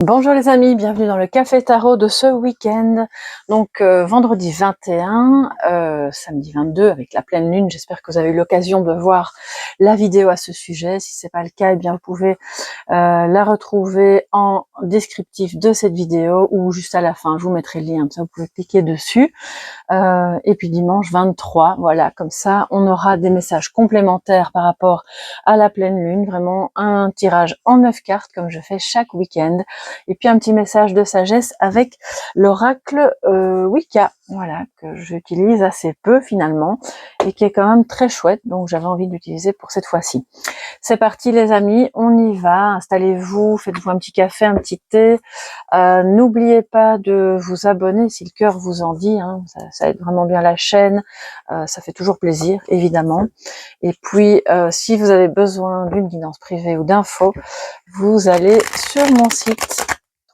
Bonjour les amis, bienvenue dans le Café Tarot de ce week-end. Donc vendredi 21, samedi 22 avec la pleine lune. J'espère que vous avez eu l'occasion de voir la vidéo à ce sujet. Si c'est pas le cas, eh bien vous pouvez la retrouver en descriptif de cette vidéo ou juste à la fin. Je vous mettrai le lien, comme ça vous pouvez cliquer dessus. Et puis dimanche 23, voilà, comme ça on aura des messages complémentaires par rapport à la pleine lune, vraiment un tirage en 9 cartes comme je fais chaque week-end, et puis un petit message de sagesse avec l'oracle Wicca, voilà, que j'utilise assez peu finalement et qui est quand même très chouette, donc j'avais envie d'utiliser pour cette fois-ci. C'est parti les amis, on y va, installez-vous, faites-vous un petit café, un petit thé, n'oubliez pas de vous abonner si le cœur vous en dit, hein, ça aide vraiment bien la chaîne, ça fait toujours plaisir évidemment. Et puis si vous avez besoin d'une guidance privée ou d'infos, vous allez sur mon site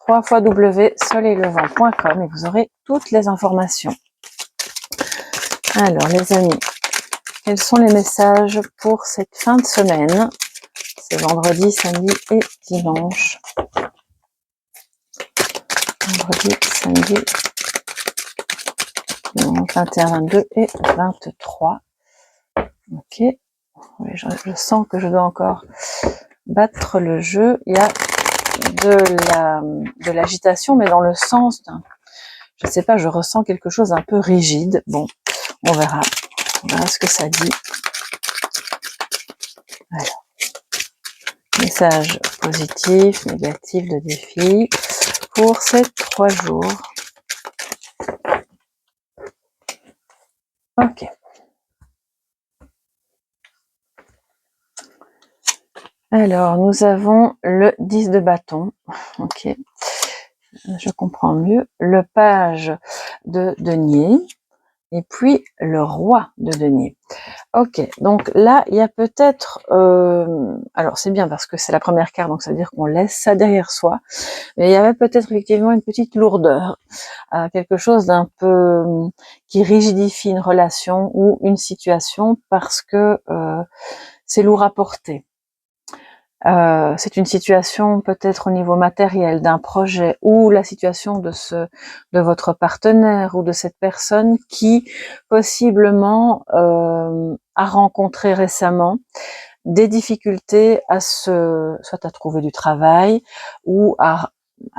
www.soleillevent.com et vous aurez toutes les informations. Alors les amis, quels sont les messages pour cette fin de semaine? C'est vendredi, samedi et dimanche. Vendredi, samedi, dimanche 21, 22 et 23. Ok. Oui, je sens que je dois encore battre le jeu. Il y a de l'agitation, mais dans le sens d'un, je sais pas, je ressens quelque chose un peu rigide. Bon, on verra ce que ça dit. Alors, message positif, négatif, de défi pour ces 3 jours. Ok. Alors, nous avons le 10 de bâton. Ok. Je comprends mieux. Le page de denier. Et puis, le roi de denier. Ok, donc là, il y a peut-être... alors, c'est bien parce que c'est la première carte, donc ça veut dire qu'on laisse ça derrière soi. Mais il y avait peut-être effectivement une petite lourdeur. Quelque chose d'un peu... qui rigidifie une relation ou une situation parce que c'est lourd à porter. C'est une situation peut-être au niveau matériel d'un projet ou la situation de votre partenaire ou de cette personne qui possiblement a rencontré récemment des difficultés soit à trouver du travail ou à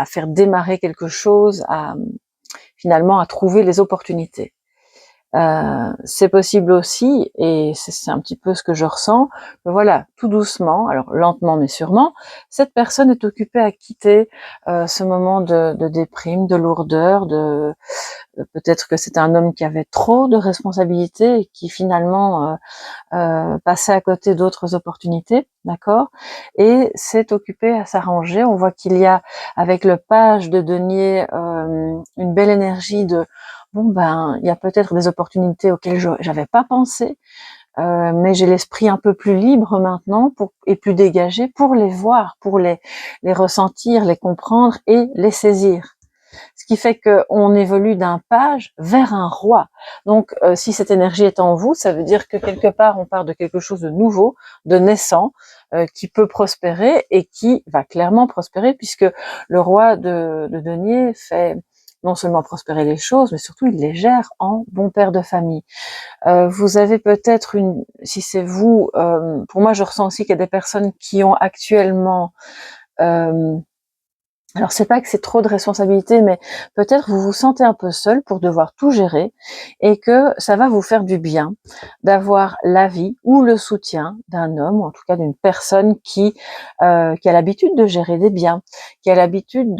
faire démarrer quelque chose, finalement à trouver les opportunités. C'est possible aussi, et c'est un petit peu ce que je ressens, que voilà, tout doucement, alors lentement mais sûrement, cette personne est occupée à quitter ce moment de déprime, de lourdeur, peut-être que c'est un homme qui avait trop de responsabilités et qui finalement passait à côté d'autres opportunités, d'accord, et s'est occupé à s'arranger. On voit qu'il y a, avec le page de denier, une belle énergie de bon ben, il y a peut-être des opportunités auxquelles j'avais pas pensé, mais j'ai l'esprit un peu plus libre maintenant et plus dégagé pour les voir, pour les ressentir, les comprendre et les saisir. Ce qui fait qu'on évolue d'un page vers un roi. Donc, si cette énergie est en vous, ça veut dire que quelque part, on part de quelque chose de nouveau, de naissant, qui peut prospérer et qui va clairement prospérer, puisque le roi de denier fait non seulement prospérer les choses, mais surtout il les gère en bon père de famille. Vous avez peut-être si c'est vous, pour moi je ressens aussi qu'il y a des personnes qui ont actuellement alors c'est pas que c'est trop de responsabilité, mais peut-être vous vous sentez un peu seul pour devoir tout gérer et que ça va vous faire du bien d'avoir l'avis ou le soutien d'un homme, ou en tout cas d'une personne qui a l'habitude de gérer des biens, qui a l'habitude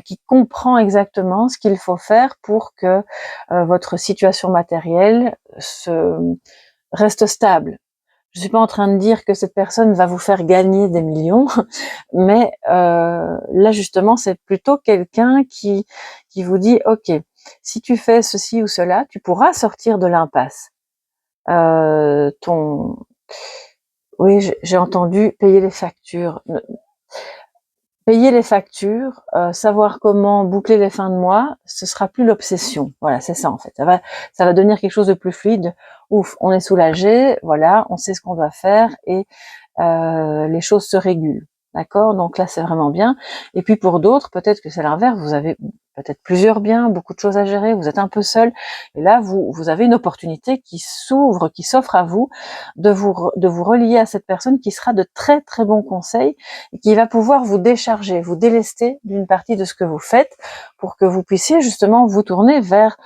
qui comprend exactement ce qu'il faut faire pour que votre situation matérielle reste stable. Je suis pas en train de dire que cette personne va vous faire gagner des millions, mais là justement c'est plutôt quelqu'un qui vous dit ok, si tu fais ceci ou cela, tu pourras sortir de l'impasse. Oui, j'ai entendu payer les factures. Payer les factures, savoir comment boucler les fins de mois, ce sera plus l'obsession. Voilà, c'est ça en fait. Ça va devenir quelque chose de plus fluide. Ouf, on est soulagé, voilà, on sait ce qu'on doit faire et les choses se régulent. d'accord? Donc là, c'est vraiment bien. Et puis pour d'autres, peut-être que c'est l'inverse, vous avez peut-être plusieurs biens, beaucoup de choses à gérer, vous êtes un peu seul, et là, vous avez une opportunité qui s'ouvre, qui s'offre à vous, de vous relier à cette personne qui sera de très très bons conseils, et qui va pouvoir vous décharger, vous délester d'une partie de ce que vous faites, pour que vous puissiez justement vous tourner vers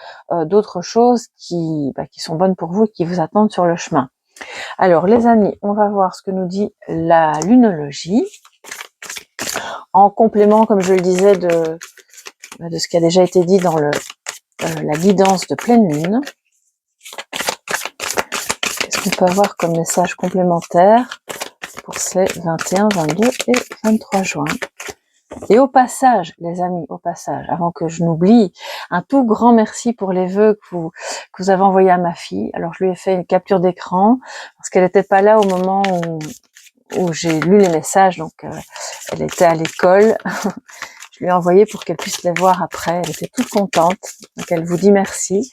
d'autres choses qui sont bonnes pour vous et qui vous attendent sur le chemin. Alors les amis, on va voir ce que nous dit la lunologie, en complément, comme je le disais, de ce qui a déjà été dit dans la guidance de pleine lune. Qu'est-ce qu'on peut avoir comme message complémentaire pour ces 21, 22 et 23 juin? Et au passage, les amis, au passage, avant que je n'oublie, un tout grand merci pour les vœux que vous avez envoyés à ma fille. Alors je lui ai fait une capture d'écran parce qu'elle n'était pas là au moment où j'ai lu les messages, donc elle était à l'école. Je lui ai envoyé pour qu'elle puisse les voir après. Elle était toute contente, donc elle vous dit merci.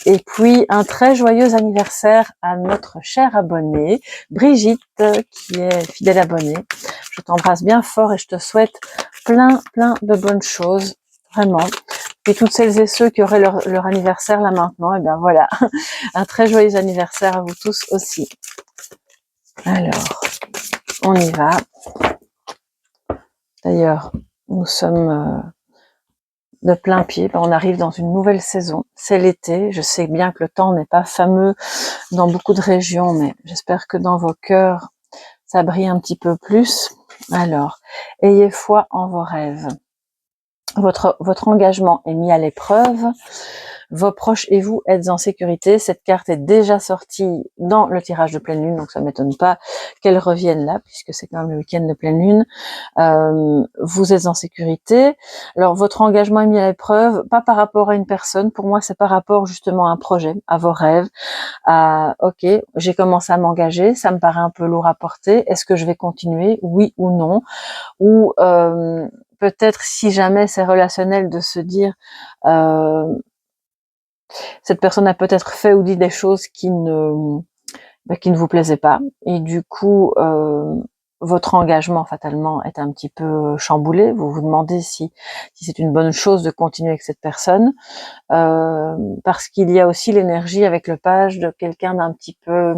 Et puis un très joyeux anniversaire à notre chère abonnée Brigitte, qui est fidèle abonnée. Je t'embrasse bien fort et je te souhaite plein de bonnes choses, vraiment. Puis toutes celles et ceux qui auraient leur anniversaire là maintenant, et bien voilà, un très joyeux anniversaire à vous tous aussi. Alors, on y va. D'ailleurs, nous sommes de plein pied, on arrive dans une nouvelle saison, c'est l'été. Je sais bien que le temps n'est pas fameux dans beaucoup de régions, mais j'espère que dans vos cœurs, ça brille un petit peu plus. Alors, ayez foi en vos rêves. Votre engagement est mis à l'épreuve. Vos proches et vous êtes en sécurité. Cette carte est déjà sortie dans le tirage de pleine lune, donc ça m'étonne pas qu'elle revienne là, puisque c'est quand même le week-end de pleine lune. Vous êtes en sécurité. Alors votre engagement est mis à l'épreuve, pas par rapport à une personne. Pour moi, c'est par rapport justement à un projet, à vos rêves. Ok, j'ai commencé à m'engager, ça me paraît un peu lourd à porter. Est-ce que je vais continuer, oui ou non? Ou peut-être si jamais c'est relationnel de se dire cette personne a peut-être fait ou dit des choses qui ne vous plaisaient pas, et du coup votre engagement fatalement est un petit peu chamboulé. Vous vous demandez si c'est une bonne chose de continuer avec cette personne, parce qu'il y a aussi l'énergie avec le page de quelqu'un d'un petit peu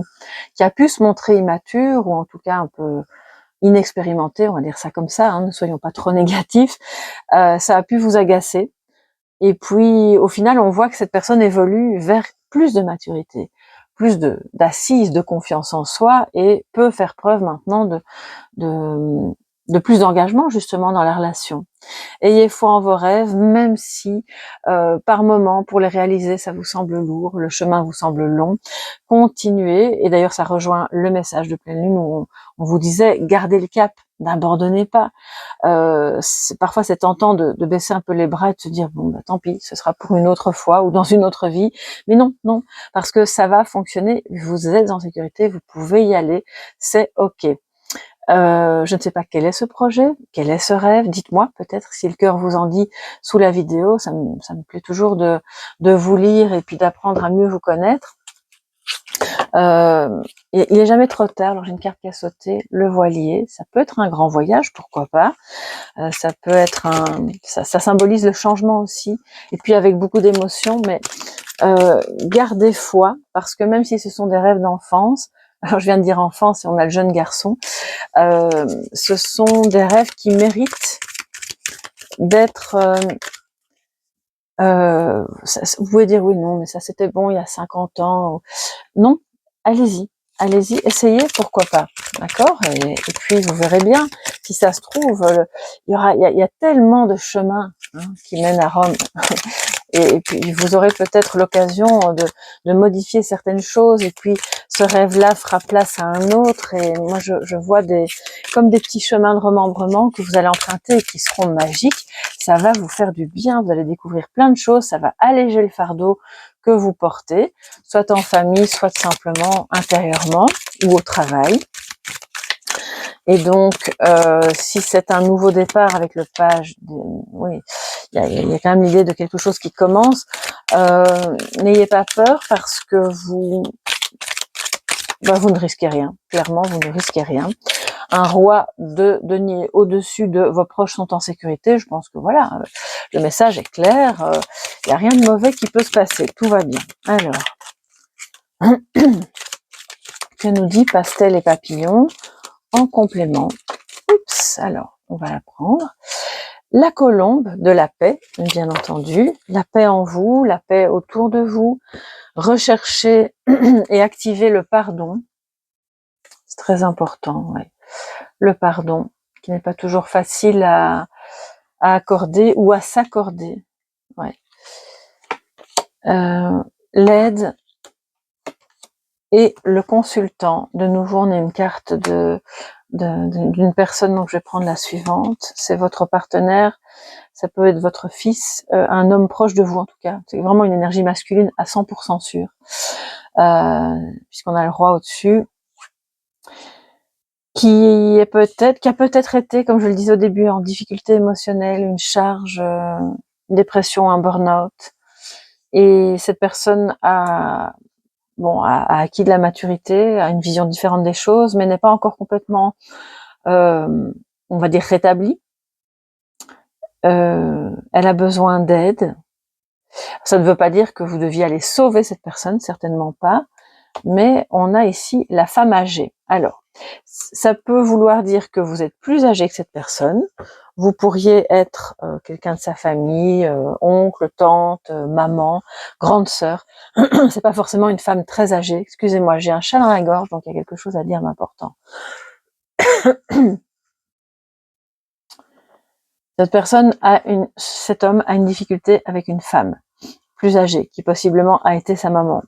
qui a pu se montrer immature, ou en tout cas un peu inexpérimenté, on va dire ça comme ça, hein, ne soyons pas trop négatifs. Ça a pu vous agacer, et puis au final on voit que cette personne évolue vers plus de maturité, plus d'assises, de confiance en soi, et peut faire preuve maintenant de plus d'engagement justement dans la relation. Ayez foi en vos rêves, même si par moment, pour les réaliser, ça vous semble lourd, le chemin vous semble long. Continuez, et d'ailleurs ça rejoint le message de pleine lune où on vous disait gardez le cap, n'abandonnez pas. Parfois c'est tentant de baisser un peu les bras et de se dire bon bah tant pis, ce sera pour une autre fois ou dans une autre vie. Mais non, parce que ça va fonctionner, vous êtes en sécurité, vous pouvez y aller, c'est ok. Je ne sais pas quel est ce projet, quel est ce rêve, dites-moi peut-être si le cœur vous en dit sous la vidéo. Ça me plaît toujours de vous lire et puis d'apprendre à mieux vous connaître. Il est jamais trop tard. Alors j'ai une carte qui a sauté, le voilier, ça peut être un grand voyage, pourquoi pas. Ça peut être ça symbolise le changement aussi, et puis avec beaucoup d'émotions, mais gardez foi, parce que même si ce sont des rêves d'enfance, alors je viens de dire enfance et on a le jeune garçon, ce sont des rêves qui méritent d'être vous pouvez dire oui, non, mais ça c'était bon il y a 50 ans. Non, allez-y, essayez, pourquoi pas, d'accord, et puis vous verrez bien, si ça se trouve, il y a tellement de chemins qui mènent à Rome. Et puis vous aurez peut-être l'occasion de modifier certaines choses, et puis ce rêve-là fera place à un autre, et moi je vois comme des petits chemins de remembrement que vous allez emprunter et qui seront magiques. Ça va vous faire du bien, vous allez découvrir plein de choses, ça va alléger le fardeau que vous portez, soit en famille, soit simplement intérieurement ou au travail. Et donc, si c'est un nouveau départ avec le page, oui, il y a quand même l'idée de quelque chose qui commence. N'ayez pas peur, parce que vous ne risquez rien. Clairement, vous ne risquez rien. un roi de denier au-dessus de vos proches sont en sécurité, je pense que voilà, le message est clair, il n'y a rien de mauvais qui peut se passer, tout va bien. Alors, que nous dit Pastel et Papillon en complément? Oups, alors, on va la prendre. La colombe de la paix, bien entendu, la paix en vous, la paix autour de vous, recherchez et activez le pardon, c'est très important, ouais. Le pardon, qui n'est pas toujours facile à accorder ou à s'accorder, ouais. L'aide et le consultant, de nouveau on a une carte d'une personne, donc je vais prendre la suivante, c'est votre partenaire, ça peut être votre fils, un homme proche de vous en tout cas, c'est vraiment une énergie masculine à 100% sûre, puisqu'on a le roi au-dessus, qui a peut-être été, comme je le disais au début, en difficulté émotionnelle, une charge, une dépression, un burn-out, et cette personne a acquis de la maturité, a une vision différente des choses, mais n'est pas encore complètement, on va dire, rétablie. Elle a besoin d'aide. Ça ne veut pas dire que vous deviez aller sauver cette personne, certainement pas, mais on a ici la femme âgée. Alors, ça peut vouloir dire que vous êtes plus âgé que cette personne, vous pourriez être quelqu'un de sa famille, oncle, tante, maman, grande sœur, c'est pas forcément une femme très âgée, excusez-moi, j'ai un chat dans la gorge, donc il y a quelque chose à dire d'important. Cet homme a une difficulté avec une femme plus âgée, qui possiblement a été sa maman,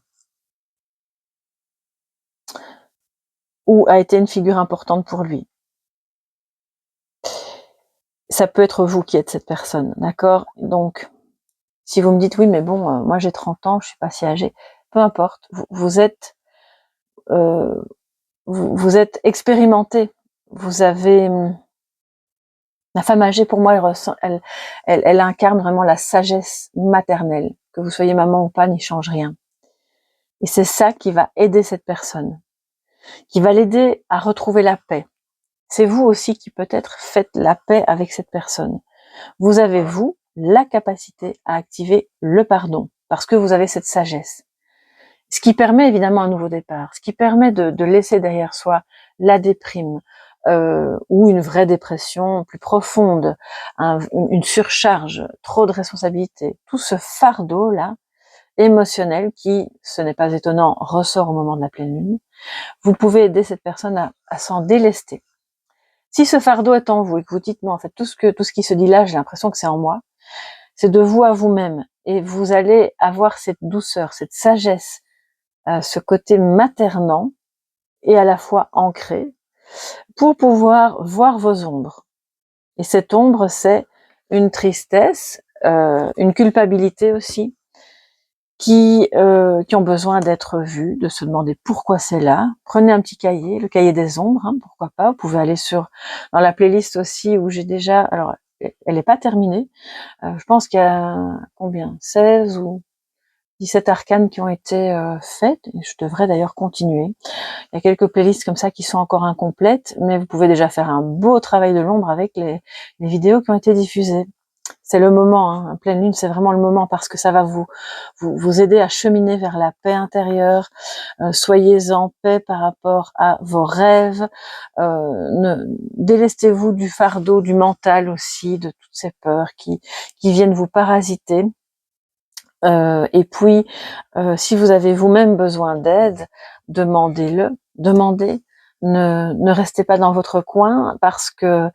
ou a été une figure importante pour lui. Ça peut être vous qui êtes cette personne, d'accord? Donc, si vous me dites oui, mais bon, moi j'ai 30 ans, je suis pas si âgée, peu importe, vous êtes expérimenté, vous avez la femme âgée, pour moi, elle incarne vraiment la sagesse maternelle, que vous soyez maman ou pas, n'y change rien. Et c'est ça qui va aider cette personne, qui va l'aider à retrouver la paix. C'est vous aussi qui peut-être faites la paix avec cette personne. Vous avez, vous, la capacité à activer le pardon, parce que vous avez cette sagesse. Ce qui permet évidemment un nouveau départ, ce qui permet de laisser derrière soi la déprime, ou une vraie dépression plus profonde, une surcharge, trop de responsabilités, tout ce fardeau-là, émotionnel, qui, ce n'est pas étonnant, ressort au moment de la pleine lune, vous pouvez aider cette personne à s'en délester. Si ce fardeau est en vous et que vous dites non, en fait, tout ce qui se dit là, j'ai l'impression que c'est en moi, c'est de vous à vous-même, et vous allez avoir cette douceur, cette sagesse, ce côté maternant et à la fois ancré, pour pouvoir voir vos ombres. Et cette ombre, c'est une tristesse, une culpabilité aussi, qui ont besoin d'être vues, de se demander pourquoi c'est là. Prenez un petit cahier, le cahier des ombres, hein, pourquoi pas. Vous pouvez aller dans la playlist aussi où j'ai déjà, alors elle n'est pas terminée, je pense qu'il y a combien, 16 ou 17 arcanes qui ont été faites, et je devrais d'ailleurs continuer. Il y a quelques playlists comme ça qui sont encore incomplètes, mais vous pouvez déjà faire un beau travail de l'ombre avec les vidéos qui ont été diffusées. C'est le moment, hein. Pleine lune, c'est vraiment le moment, parce que ça va vous aider à cheminer vers la paix intérieure. Soyez en paix par rapport à vos rêves. Délestez-vous du fardeau, du mental aussi, de toutes ces peurs qui viennent vous parasiter. Et puis, si vous avez vous-même besoin d'aide, demandez-le, demandez. Ne restez pas dans votre coin, parce que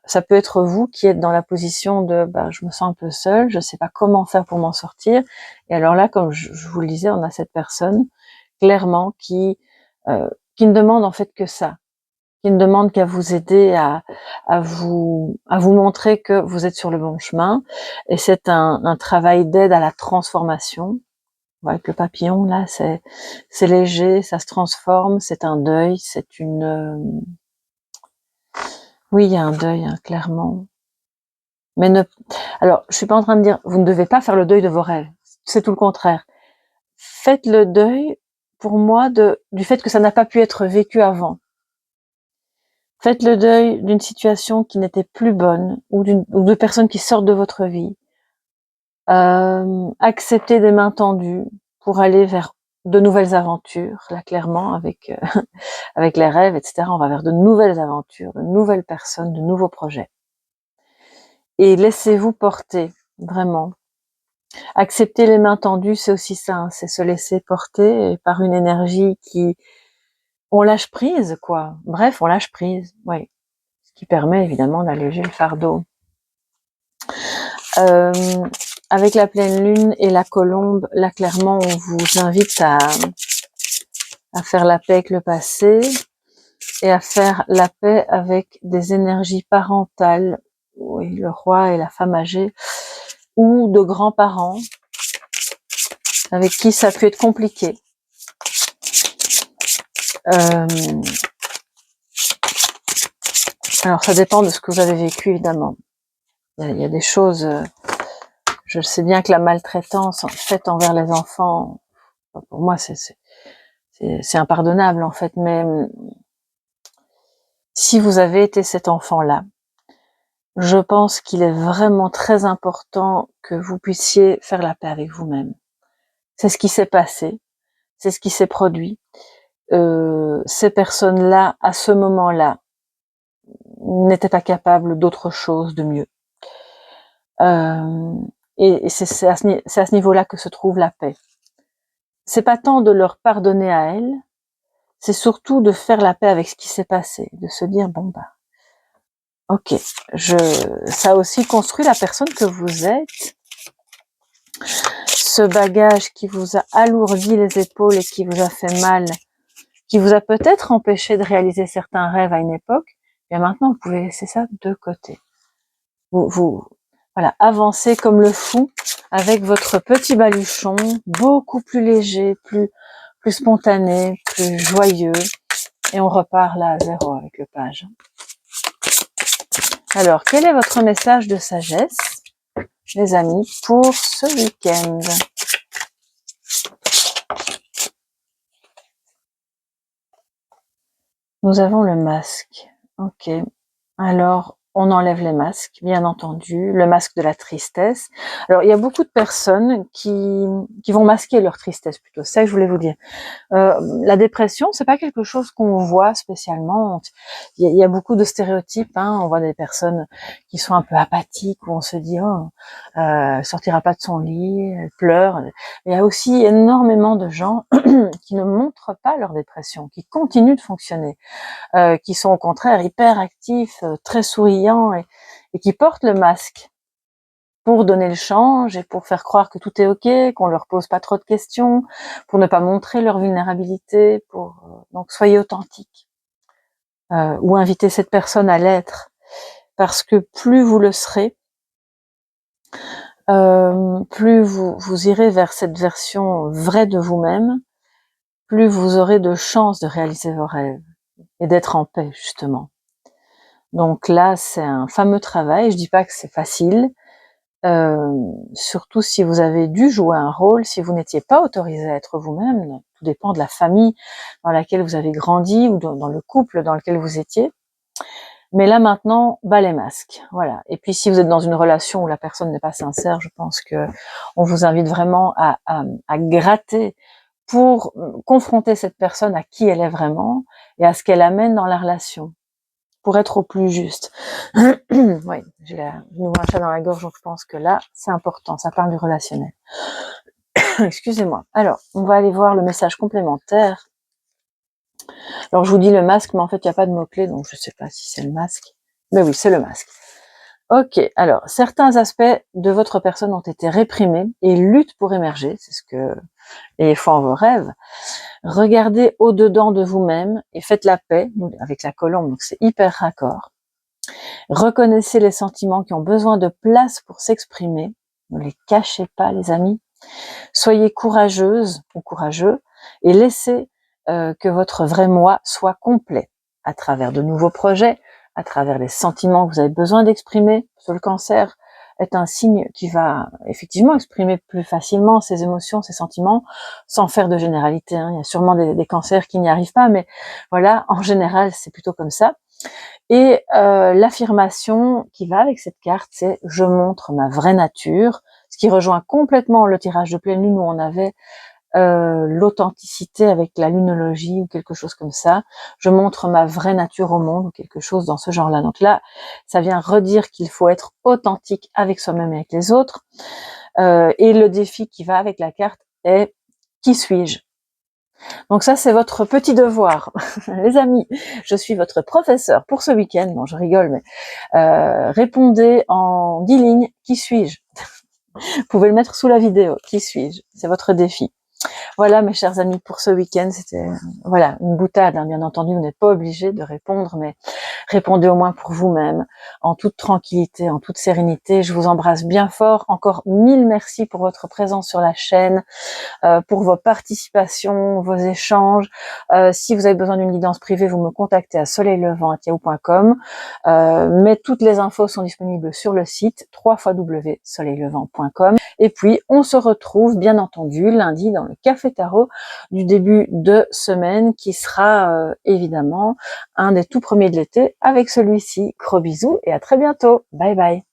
ça peut être vous qui êtes dans la position de je me sens un peu seule, je sais pas comment faire pour m'en sortir. Et alors là, comme je vous le disais, on a cette personne clairement qui ne demande en fait que ça, qui ne demande qu'à vous aider à vous montrer que vous êtes sur le bon chemin. Et c'est un travail d'aide à la transformation. Avec le papillon, là, c'est léger, ça se transforme, c'est un deuil, c'est une... Oui, il y a un deuil, hein, clairement. Mais alors, je suis pas en train de dire, vous ne devez pas faire le deuil de vos rêves. C'est tout le contraire. Faites le deuil, pour moi, du fait que ça n'a pas pu être vécu avant. Faites le deuil d'une situation qui n'était plus bonne ou de personnes qui sortent de votre vie. Acceptez des mains tendues pour aller vers de nouvelles aventures. Là, clairement, avec avec les rêves, etc., on va vers de nouvelles aventures, de nouvelles personnes, de nouveaux projets. Et laissez-vous porter, vraiment. Accepter les mains tendues, c'est aussi ça, hein, c'est se laisser porter par une énergie qui... On lâche prise, quoi. Bref, on lâche prise, oui. Ce qui permet évidemment d'alléger le fardeau. Avec la pleine lune et la colombe, là clairement on vous invite à faire la paix avec le passé et à faire la paix avec des énergies parentales, oui, le roi et la femme âgée, ou de grands-parents avec qui ça a pu être compliqué. Alors ça dépend de ce que vous avez vécu évidemment. Il y a des choses, je sais bien que la maltraitance faite envers les enfants, pour moi c'est impardonnable en fait, mais si vous avez été cet enfant-là, je pense qu'il est vraiment très important que vous puissiez faire la paix avec vous-même. C'est ce qui s'est passé, c'est ce qui s'est produit. Ces personnes-là, à ce moment-là, n'étaient pas capables d'autre chose, de mieux. Et c'est à ce niveau-là que se trouve la paix. C'est pas tant de leur pardonner à elles, c'est surtout de faire la paix avec ce qui s'est passé, de se dire bon bah, ok, ça a aussi construit la personne que vous êtes. Ce bagage qui vous a alourdi les épaules et qui vous a fait mal, qui vous a peut-être empêché de réaliser certains rêves à une époque, bien maintenant vous pouvez laisser ça de côté. Voilà, avancez comme le fou avec votre petit baluchon, beaucoup plus léger, plus spontané, plus joyeux, et on repart là à zéro avec le page. Alors, quel est votre message de sagesse, les amis, pour ce week-end? Nous avons le masque. Ok. Alors, on enlève les masques, bien entendu. Le masque de la tristesse. Alors, il y a beaucoup de personnes qui vont masquer leur tristesse plutôt. C'est ça que je voulais vous dire. La dépression, c'est pas quelque chose qu'on voit spécialement. Il y a beaucoup de stéréotypes. Hein. On voit des personnes qui sont un peu apathiques, où on se dit elle sortira pas de son lit, elle pleure. Il y a aussi énormément de gens qui ne montrent pas leur dépression, qui continuent de fonctionner, qui sont au contraire hyper actifs, très souriants et qui portent le masque pour donner le change et pour faire croire que tout est ok, qu'on leur pose pas trop de questions, pour ne pas montrer leur vulnérabilité, donc soyez authentiques, ou invitez cette personne à l'être, parce que plus vous le serez, plus vous irez vers cette version vraie de vous-même, plus vous aurez de chances de réaliser vos rêves et d'être en paix justement. Donc là, c'est un fameux travail. Je dis pas que c'est facile. Surtout si vous avez dû jouer un rôle, si vous n'étiez pas autorisé à être vous-même, tout dépend de la famille dans laquelle vous avez grandi ou dans le couple dans lequel vous étiez. Mais là maintenant, bas les masques, voilà. Et puis si vous êtes dans une relation où la personne n'est pas sincère, je pense que on vous invite vraiment à gratter pour confronter cette personne à qui elle est vraiment et à ce qu'elle amène dans la relation, pour être au plus juste. Oui, j'ai un chat dans la gorge, donc je pense que là, c'est important, ça parle du relationnel. Excusez-moi. Alors, on va aller voir le message complémentaire. Alors, je vous dis le masque, mais en fait, il n'y a pas de mots-clés, donc je ne sais pas si c'est le masque. Mais oui, c'est le masque. Ok, alors, certains aspects de votre personne ont été réprimés et luttent pour émerger, c'est ce que les fois en vos rêves. Regardez au-dedans de vous-même et faites la paix avec la colombe, donc c'est hyper raccord. Reconnaissez les sentiments qui ont besoin de place pour s'exprimer. Ne les cachez pas, les amis. Soyez courageuse ou courageux et laissez que votre vrai moi soit complet à travers de nouveaux projets, à travers les sentiments que vous avez besoin d'exprimer. Parce que le cancer est un signe qui va effectivement exprimer plus facilement ses émotions, ses sentiments, sans faire de généralité. Hein. Il y a sûrement des cancers qui n'y arrivent pas, mais voilà, en général, c'est plutôt comme ça. Et l'affirmation qui va avec cette carte, c'est « Je montre ma vraie nature », ce qui rejoint complètement le tirage de pleine lune où on avait l'authenticité avec la lunologie ou quelque chose comme ça. Je montre ma vraie nature au monde ou quelque chose dans ce genre-là. Donc là, ça vient redire qu'il faut être authentique avec soi-même et avec les autres. Et le défi qui va avec la carte est « Qui suis-je » Donc ça, c'est votre petit devoir. Les amis, je suis votre professeur pour ce week-end. Bon, je rigole, mais répondez en 10 lignes « Qui suis-je » Vous pouvez le mettre sous la vidéo. « Qui suis-je » C'est votre défi. Voilà, mes chers amis, pour ce week-end, c'était voilà une boutade, hein, bien entendu, vous n'êtes pas obligé de répondre, mais répondez au moins pour vous-même, en toute tranquillité, en toute sérénité. Je vous embrasse bien fort. Encore 1000 merci pour votre présence sur la chaîne, pour vos participations, vos échanges. Si vous avez besoin d'une guidance privée, vous me contactez à soleillelevant@yahoo.com. Mais toutes les infos sont disponibles sur le site www.soleillelevant.com. Et puis, on se retrouve, bien entendu, lundi dans le Café Tarot du début de semaine, qui sera évidemment un des tout premiers de l'été avec celui-ci. Gros bisous et à très bientôt. Bye bye.